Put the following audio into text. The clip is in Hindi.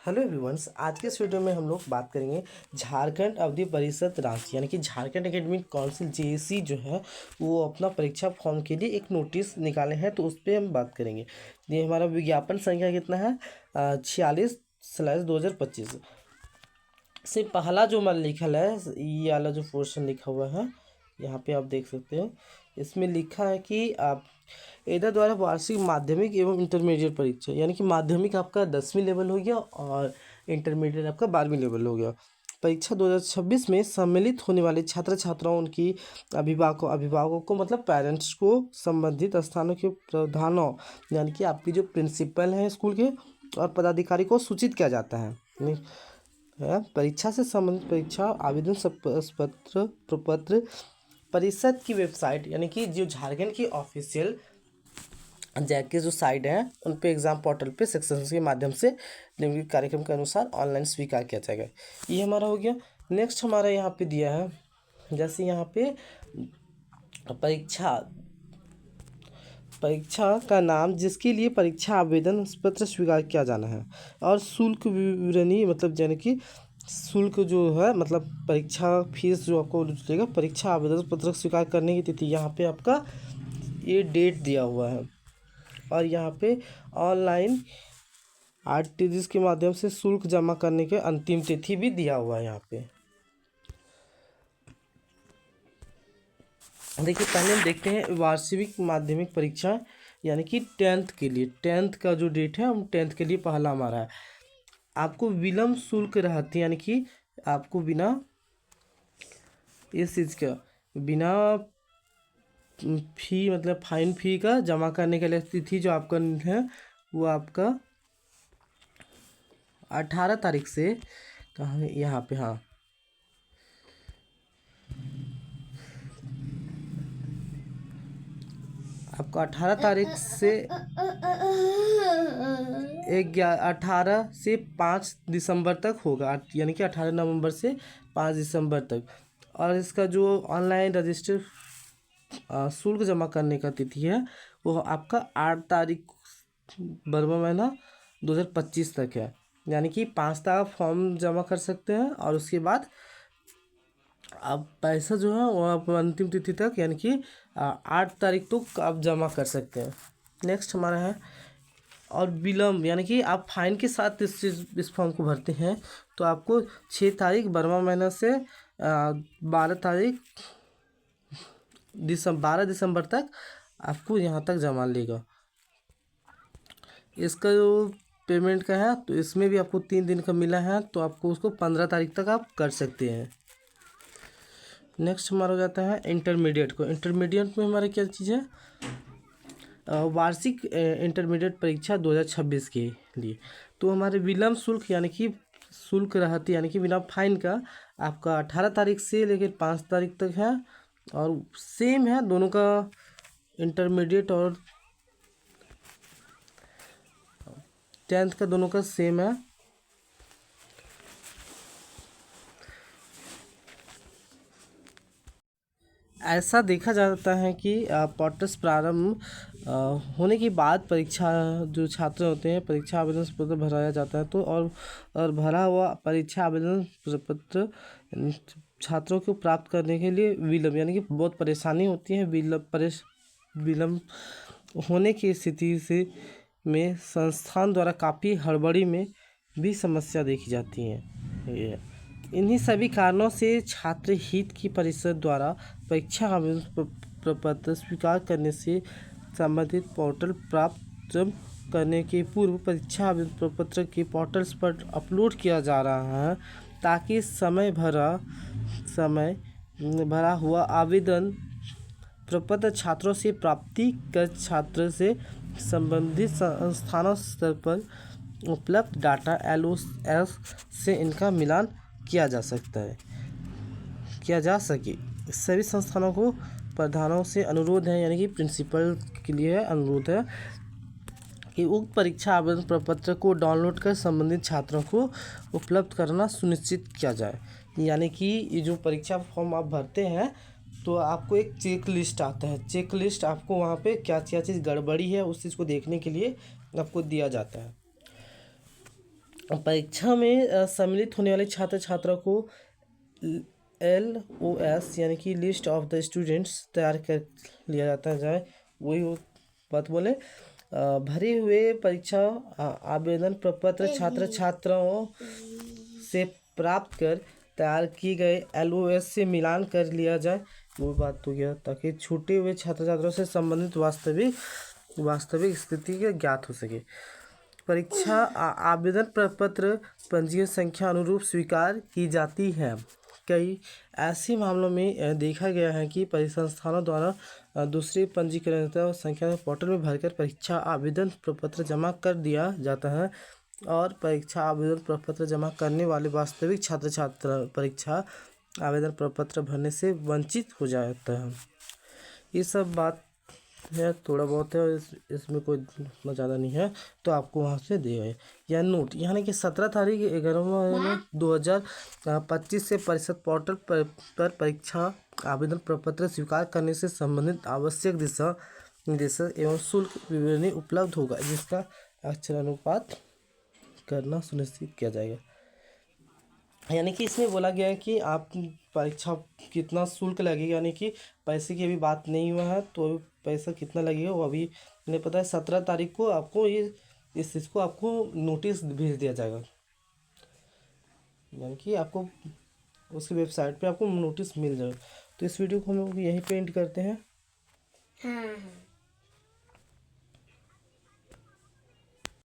Hello everyone's. आज के इस वीडियो में हम लोग बात करेंगे झारखंड अवधि परिषद रांची यानी कि झारखंड एकेडमिक काउंसिल जेएसी जो है वो अपना परीक्षा फॉर्म के लिए एक नोटिस निकाले हैं, तो उस पर हम बात करेंगे। ये हमारा विज्ञापन संख्या कितना है 46/2025 से पहला जो हमारा लिखल है, ये वाला जो पोर्शन लिखा हुआ है यहाँ पे आप देख सकते हो। इसमें लिखा है कि आप इधर द्वारा वार्षिक माध्यमिक एवं इंटरमीडिएट परीक्षा यानी कि माध्यमिक आपका 10वीं लेवल हो गया और इंटरमीडिएट आपका 12वीं लेवल हो गया। परीक्षा 2026 में सम्मिलित होने वाले छात्र छात्राओं उनकी अभिभावकों को मतलब पेरेंट्स को संबंधित स्थानों के प्रधानों यानी कि आपकी जो प्रिंसिपल हैं स्कूल के और पदाधिकारी को सूचित किया जाता है। परीक्षा से संबंधित परीक्षा आवेदन पत्र प्रपत्र परिषद की वेबसाइट यानी कि जो झारखंड की ऑफिशियल जैक के जो साइट है उन पे एग्ज़ाम पोर्टल पे सेक्शन के माध्यम से निम्नलिखित कार्यक्रम के अनुसार ऑनलाइन स्वीकार किया जाएगा। ये हमारा हो गया। नेक्स्ट हमारा यहाँ पे दिया है, जैसे यहाँ पे परीक्षा का नाम जिसके लिए परीक्षा आवेदन पत्र स्वीकार किया जाना है और शुल्क विवरणी मतलब यानी कि शुल्क जो है मतलब परीक्षा फीस जो आपको देगा परीक्षा आवेदन पत्र स्वीकार करने की तिथि यहाँ पे आपका ये डेट दिया हुआ है और यहाँ पे ऑनलाइन आरटीजीएस के माध्यम से शुल्क जमा करने के अंतिम तिथि भी दिया हुआ है। यहाँ पे देखिए, पहले हम देखते हैं वार्षिक माध्यमिक परीक्षा यानी कि 10th के लिए 10th का जो डेट है हम 10th के लिए पहला हमारा है। आपको विलम्ब शुल्क रहती यानी कि आपको बिना इस चीज़ का बिना फी मतलब फाइन फी का जमा करने के लिए तिथि जो आपका है वो आपका 18 तारीख से कहाँ यहाँ पे हाँ आपको 18 तारीख से 18 से 5 दिसंबर तक होगा यानी कि 18 नवंबर से 5 दिसंबर तक। और इसका जो ऑनलाइन रजिस्टर शुल्क जमा करने का तिथि है वो आपका 8 तारीख 12वां महीना 2025 तक है। यानी कि 5 तक आप फॉर्म जमा कर सकते हैं और उसके बाद आप पैसा जो है वो आप अंतिम तिथि तक यानी कि 8 तारीख तक आप जमा कर सकते हैं। नेक्स्ट हमारा है और विलम्ब यानी कि आप फाइन के साथ इस फॉर्म को भरते हैं तो आपको 6 तारीख 12वां महीना से 12 दिसंबर तक आपको यहाँ तक जमा लेगा। इसका जो पेमेंट का है तो इसमें भी आपको 3 दिन का मिला है तो आपको उसको 15 तारीख तक आप कर सकते हैं। नेक्स्ट हमारा हो जाता है इंटरमीडिएट को। इंटरमीडिएट में हमारा क्या चीज़ है वार्षिक इंटरमीडिएट परीक्षा 2026 के लिए तो हमारे विलम्ब शुल्क यानी कि शुल्क रहती यानी कि बिना फाइन का आपका 18 तारीख से लेकर 5 तारीख तक है और सेम है दोनों का। इंटरमीडिएट और 10th का दोनों का सेम है। ऐसा देखा जाता है कि पॉटस प्रारंभ होने के बाद परीक्षा जो छात्र होते हैं परीक्षा आवेदन पत्र भराया जाता है तो और भरा हुआ परीक्षा आवेदन पत्र छात्रों को प्राप्त करने के लिए विलम्ब यानी कि बहुत परेशानी होती है। विलम्ब होने की स्थिति से में संस्थान द्वारा काफ़ी हड़बड़ी में भी समस्या देखी जाती है। इन्हीं सभी कारणों से छात्र हित की परिषद द्वारा परीक्षा आवेदन प्रपत्र स्वीकार करने से संबंधित पोर्टल प्राप्त करने के पूर्व परीक्षा आवेदन प्रपत्र के पोर्टल्स पर अपलोड किया जा रहा है ताकि समय भरा हुआ आवेदन प्रपत्र छात्रों से प्राप्ति कर छात्र से संबंधित संस्थानों स्तर पर उपलब्ध डाटा LOS से इनका मिलान किया जा सके। सभी संस्थानों को प्रधानों से अनुरोध है यानी कि प्रिंसिपल के लिए अनुरोध है कि उक्त परीक्षा आवेदन प्रपत्र को डाउनलोड कर संबंधित छात्रों को उपलब्ध करना सुनिश्चित किया जाए। यानी कि ये जो परीक्षा फॉर्म आप भरते हैं तो आपको एक चेक लिस्ट आता है। चेक लिस्ट आपको वहाँ पे क्या क्या चीज़ गड़बड़ी है उस चीज़ को देखने के लिए आपको दिया जाता है। परीक्षा में सम्मिलित होने वाले छात्र छात्राओं को LOS यानी कि लिस्ट ऑफ द स्टूडेंट्स तैयार कर लिया जाता है। जाए वही वो बात बोले, भरे हुए परीक्षा आवेदन प्रपत्र छात्र छात्राओं से प्राप्त कर तैयार किए गए LOS से मिलान कर लिया जाए। वो बात तो गया, ताकि छूटे हुए छात्र छात्राओं से संबंधित वास्तविक स्थिति के ज्ञात हो सके। परीक्षा आवेदन प्रपत्र पंजीयन संख्या अनुरूप स्वीकार की जाती है। कई ऐसे मामलों में देखा गया है कि परिसंस्थानों द्वारा दूसरे पंजीकरण संख्या पोर्टल में भरकर परीक्षा आवेदन प्रपत्र जमा कर दिया जाता है और परीक्षा आवेदन प्रपत्र जमा करने वाले वास्तविक छात्र छात्रा परीक्षा आवेदन प्रपत्र भरने से वंचित हो जाता है। ये सब बात है, थोड़ा बहुत है, इसमें कोई उतना ज़्यादा नहीं है, तो आपको वहाँ से दे गए। यह नोट यानी कि 17 तारीख 11/2025 से परिषद पोर्टल पर परीक्षा आवेदन प्रपत्र स्वीकार करने से संबंधित आवश्यक दिशा निर्देश एवं शुल्क विवरणी उपलब्ध होगा, जिसका अक्षरानुपात करना सुनिश्चित किया जाएगा। यानी कि इसमें बोला गया है कि आप परीक्षा कितना शुल्क लगेगा, यानी कि पैसे की अभी बात नहीं हुआ है, तो पैसा कितना लगेगा वो अभी नहीं पता है। 17 तारीख को आपको इस चीज़ को आपको नोटिस भेज दिया जाएगा, यानी कि आपको उसकी वेबसाइट पे आपको नोटिस मिल जाएगा। तो इस वीडियो को हम लोग यहीं पे एंड करते हैं। हाँ।